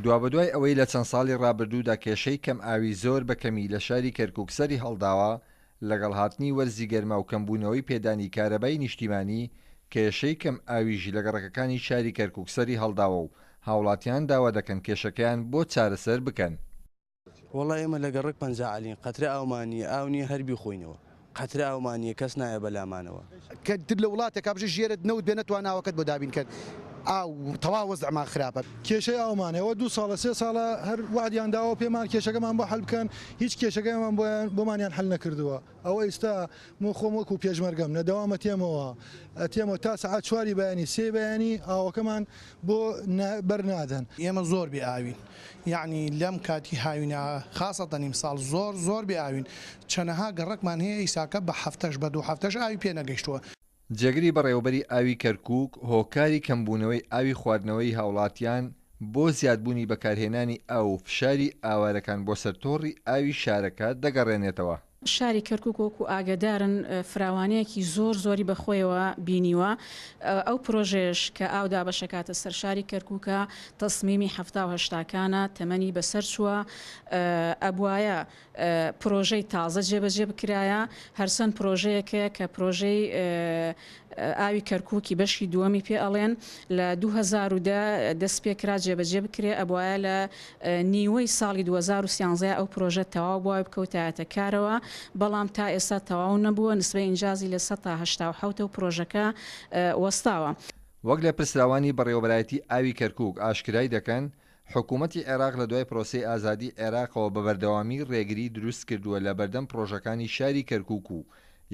دوابەدوای ئەوەی لە چەند ساڵی ڕابردوودا کێشەی کەم ئاوی زۆر بەکەمی لە شاری کەرکووک سەری هەڵداوە لەگەڵ هاتنی وەرزی گەرما و کەمبوونەوەی پێدانی کارەبای نیشتیمانی کێشەی کەم ئاویژی لە گەڕەکەکانی شاری کەرکووک سەری هەڵداوە و هاوڵاتیان داوا دەکەن کێشەکەیان بۆ چارەسەر بکەن. وڵای ئێمە لە گەڕک پەنجعلین قەترە ئەومانی ئاونی هەربی خۆینەوە قەترە ئەومانیە کەس نایە بەلامانەوە کە لە وڵاتێکا بژ ژێرت نەوت بێنە تواناوەکەت بۆ دابین کرد ئاو تەواو وەزعمان خراپە. کێشەی ئەومانەوە 2 ساڵە 3 ساڵە هەر وعدیان داوە پێمان کێشەکەمان بۆ حەل بکەن هیچ کێشەکەیمان بۆمانیان حەل نەکردووە. ئەوە ئێستا خۆم وەکو پێشمەرگەم نەدەوامە تێمەوە تا سەعات 4 بەیانی 3 بەیانی ئاوەکەمان بۆ بەرنادەن. ئێمە زۆر بێ ئاوین یعنی لەم کاتی هاوینە خاصەتەن ئیمساڵ زۆر بێ ئاوین چەنەها گەڕەکمان هەیە ئیساکە بە هەفتەش بە 2 هەفتەش ئاوی پێ نەگەیشتووە. جێگری بەڕێوەبەری ئاوی کەرکووک هۆکاری کەمبوونەوەی ئاوی خواردنەوەی هاوڵاتیان بۆ زیادبوونی بەکارهێنانی ئاو و فشاری ئاوارەکان بۆ سەرتۆڕی ئاوی شارەکە دەگەڕێنێتەوە. شاری کەرکووک وەکو ئاگدارن فراوانەیەکی زۆری بەخۆیەوە بینیوە. ئەو پرۆژێش کە ئاو دابەشەکاتە سەر شاری کەرکووکە تەسمیمی 1970کانە تەمەنی بەسەر چووە ئەبوایە پرۆژەی تازە جێبەجێ بکرایە هەرچەند پرۆژەیەکە کە پرۆژەی ئاوی کەرکووکی بەشی دووەمی پێ ئەڵێن لە 2010 دەست پێکرا جێبەجێ بکرێ ئەبوایە لە نیوەی ساڵی 2013 ئەو پرۆژە تەواو بووە بکەوتایەتە کارەوە بەڵام تا ئێستا تەواو نەبووە نسبەی ئینجازی لە 187 و پرۆژەکە وەستاوە. وەک لە پرسراوانی بەڕێوەبەرایەتی ئاوی کەرکووک ئاشکرای دەکەن حکوومەتی عێراق لە دوای پرۆسەی ئازادی عێراقەوە بە بەردەوامی ڕێگری دروست کردووە لە بەردەم پرۆژەکانی شاری کەرکووک و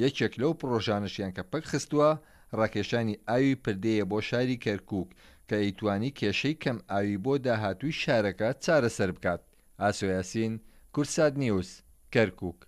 یەکێک لەو پرۆژانشیان کە پەک خستووە ڕاکێشانی ئاوی پردەیە بۆ شاری کەرکووک کە ئەیتوانی کێشەی کەم ئاوی بۆ داهاتووی شارەکە چارەسەر بکات. ئاسۆ یاسین، کورسات نیوز، کەرکووک.